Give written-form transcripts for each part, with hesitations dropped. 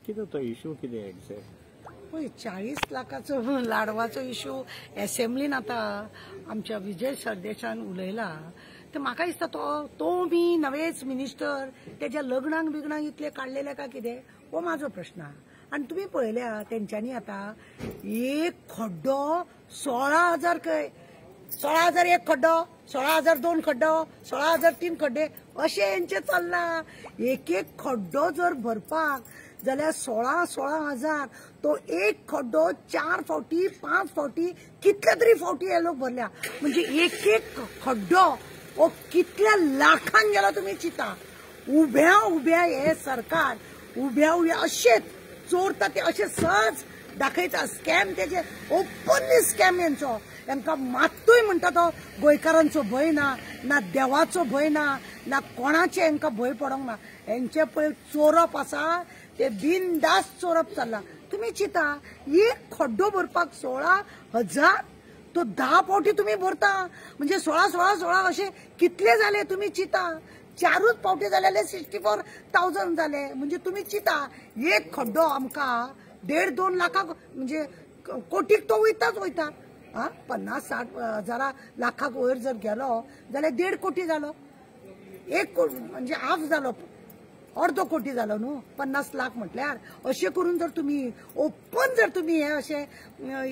कितें तो इशू कितें एक्झॅक्ट? पळय 40 लाखाचो लाडवाचो इशू असेंब्लीन आता आमच्या विजय सरदेशान उलयला तर म्हाका दिसता तो बी नवेच मिनिस्टर त्याच्या लग्नाक बिग्नाक इतले काडलेले काय कितें हो माझो प्रश्न. आणि तुम्ही पळयल्या तेंच्यांनी आता एक खड्डो 16,000 खंय 16,000 एक खड्डो 16,000 2 खड्डो 16,000 3 खड्डे अशें हेंचें चल्ला. एक एक खड्डो जर भरपाक जाल्यार 16,000 तो एक खड्डो 4 फावटी 5 फावटी कितले तरी फावटी हे लोक भरल्या. म्हणजे एक एक खड्डो ओ कितल्या लाखांक गेलो तुम्ही चिता. उभ्या हे सरकार उभ्या अशेंच चोरता ते अशें सहज दाखयता. स्कॅम तेजे ओपनली स्कॅम यांचो. तांकां मात्तूय म्हणटा तो गोंयकारांचो भंय ना देवाचो भंय ना कोणाचे हांकां भंय पडोंक ना. हेंचे पळय चोरप आसा ते बिनदास चोरप चल्ला. तुम्ही चिता एक खड्डो भरपाक 16,000 तो 10 फावटी तुम्ही भरता म्हणजे 16 असे कितले जाले तुम्ही चिता. 4 फावटी जाल्यार 64,000 जाले. म्हणजे तुम्ही चिता एक खड्डो आमकां 1.5-2 लाखाक म्हणजे कोटीक तो वयता. 50-60 हजार लाखाक वयर जर गेलो जाल्यार 1.5 कोटी जालो. एक म्हणजे हाफ जालो अर्धो कोटी जालो न्हू 50 लाख म्हटल्यार. अशें करून जर तुम्ही ओपन जर तुम्ही हे अशें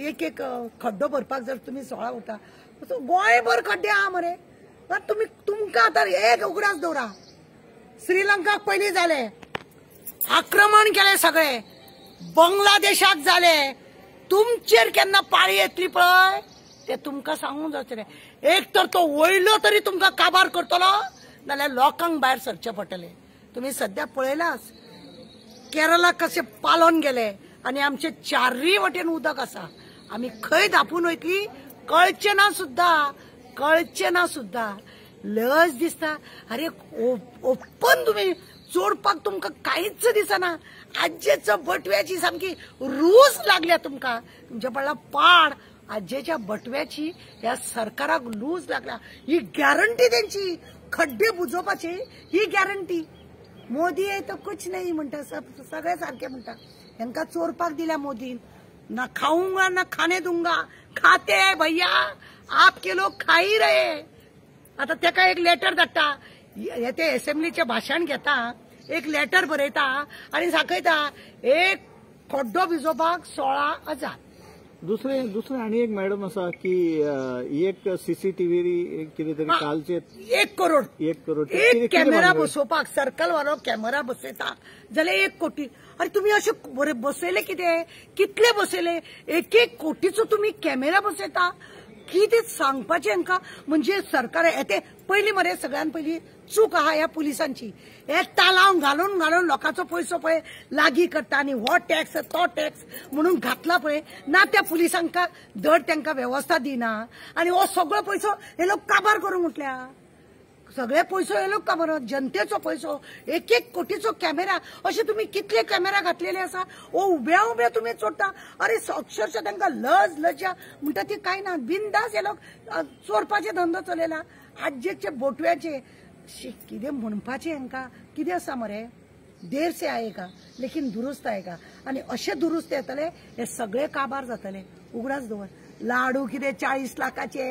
एक एक खड्डो भरपाक जर तुम्ही 16 उरता गोंयभर खड्डे आहा मरे. तुमकां आतां एक उगडास दवरा. श्रीलंकाक पयलीं जाले आक्रमण केले सगळे बांगलादेशाक जाले. तुमचेर केन्ना पाळी येतली पळय ते तुमकां सांगूंक जातलें. एक तर तो वयलो तरी तुमकां काबार करतलो नाल्यार लोकांक भायर सरचे पडटले. तुम्ही सध्या पळयलाच केरळाक कशें पालोन गेले आणि आमचे चारय वटेन उदक आसा. आमी खंय धापून वयतली कळचे ना सुद्धा. लज दिसता. अरे ओपन तुम्ही चोरपाक तुमकां कांयच दिसना. आज्जेचो बटव्याची सामकी रूच लागल्या तुमकां. तुमच्या पडला पाड आज्जेच्या बटव्याची ह्या सरकाराक लूज लागल्या. ही गॅरंटी त्यांची खड्डे बुजोवपाची ही गॅरंटी. मोदी आहे तो कुछ नाही म्हणता सगळे सारखे म्हणता. यांका चोरपाक दिल्या मोदीन. ना खाऊंगा ना खाने दूंगा. खाते है भैया आपके लोग खा ही रहे. आता त्याका एक लेटर धाडटा ते असेंब्लीचे भाषण घेता एक लेटर बरयता आणि सांगयता एक खड्डो भिजोवपाक 16,000. दुसरे आणि एक मॅडम असा की एक सीसीटीव्ही कितें तरी कालचे 1 करोड एक कॅमेरा बसोवपाक सर्कल वालो कॅमेरा बसयता जाल्यार 1 कोटी. अरे तुम्ही असे बसयले कितले बसयले. 1 कोटीचो तुम्ही कॅमेरा बसयता. कितें सांगपाचें हांकां. म्हणजे सरकार येते पयलीं मरे सगळ्यान पयलीं चूक आहा ह्या पुलिसांची. हे तालाव घालून लोकांचो पयसो पळय लागीं करता आनी हो टॅक्स तो टॅक्स म्हणून घातला पळय ना त्या पुलिसांक धड तांकां वेवस्था दिना आनी हो सगळो पयसो हे लोक काबार करूंक उठल्या. सगळे पयसो हे लोक काबार जनतेचो पयसो 1 कोटीचो कॅमेरा. अशे तुम्ही कितले कॅमेरा घातलेले आसा. उभ्या तुम्ही चोरता. अरे अक्षरशः तांकां लज्जा म्हणटा ती कांय ना. बिनदास हे लोक चोरपाचे धंदो चलयला. आज्जेचे बोटव्याचे कितें म्हणपाचें हांकां कितें आसा मरे. देर से आएगा लेकिन दुरुस्त आएगा. आणि असे दुरुस्त येतले हे सगळे काबार जातले. उगडास दवर. लाडू कितें 40 लाखाचे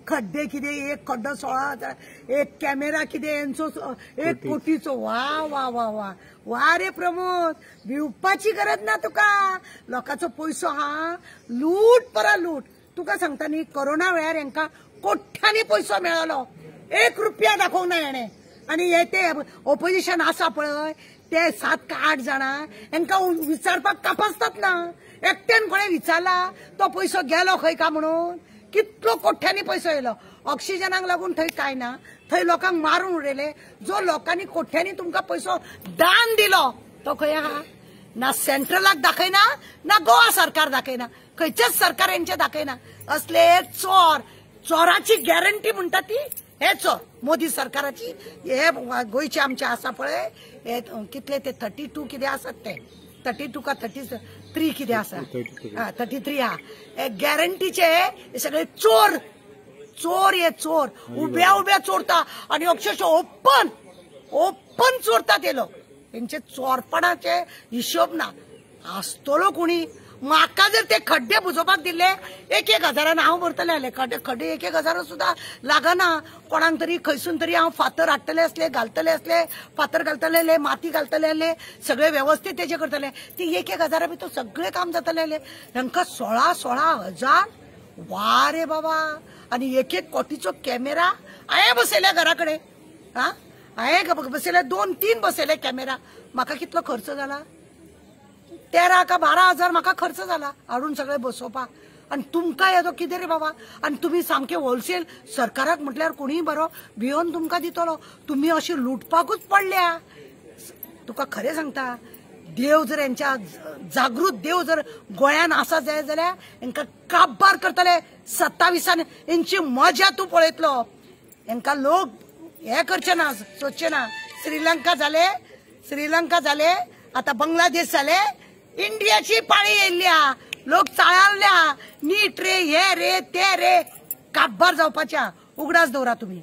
खड्डे कितें 1 खड्डो 16,000 एक कॅमेरा कितें यांचो 1 कोटीचो. वा रे प्रमोद भिवपाची गरज ना तुका. लोकांचो पयसो हा लूट. तुका सांगता न्ही कोरोना वेळार हांकां कोट्यांनी पयसो मेळलो. 1 रुपया दाखोवंक ना हेणे. आणि हे ते ऑपोजिशन आसा पळय ते 7 का 8 जाणां हांकां विचारपाक कापासतात ना. एकट्यान कोणे विचारला तो पयसो गेलो खंय का म्हणून. कितलो कोट्यांनी पयसो येयलो. ऑक्सिजनाक लागून थंय काय ना. थंय लोकांक मारून उडयले. जो लोकांनी कोट्यांनी तुमकां पयसो दान दिलो तो खंय आहा. ना सेंट्रलाक दाखयना ना गोवा सरकार दाखयना. खंयचेच सरकार यांचे दाखयना. असले चोराची गॅरंटी म्हणटा ती हे चोर मोदी सरकाराची. हे गोयचे आमचे आसा पळय हे कितले ते 32 कितें आसात ते 32 का 33 कितें आसा 33 हा. हे गॅरंटीचे हे सगळे चोर हे चोर उभ्या चोरता आणि अक्षरशः ओपन चोरता ते लोक. त्यांचे चोरपणाचे हिशोब ना. आसतलो कोणी म्हाका जर ते खड्डे बुजोवपाक दिले 1,000 हांव भरतले आले खड्डे 1,000 सुद्धा लागना कोणाक तरी खंयसून तरी हांव फातर हाडटले असले घालतले असले फातर घालतले माती घालतले सगळे व्यवस्थित तेजे करतले ती 1,000 भितर सगळे काम जातले तांकां 16,000 वा रे बाबा आणि 1 कोटीचो कॅमेरा हांवें बसयल्या घरा कडेन हांवें बसयले 2-3 बसयले कॅमेरा म्हाका कितलो खर्च जाला 13 का 12,000 म्हाका खर्च झाला हाडून सगळे बसोवपाक आणि तुमकां येदो कितें रे बाबा आणि तुम्ही सामके होलसेल सरकाराक म्हटल्यार कोणीय बरो भिवन तुमकां दितलो तुम्ही अशी लुटपाकूच पडल्या तुका खरें सांगता देव जर यांच्या जागृत देव जर गोंयान आसा जाय जाल्यार हांकां काबार करतले 27 यांची मजा तूं पळयतलो हांकां लोक हे करचे ना सोदचे ना श्रीलंका जाले आता बांगलादेश जाले इंडियाची पाळी येयल्या लोक चाळावल्या नीट रे हे रे ते रे काबार जावपाच्या उगडास दवरा तुम्ही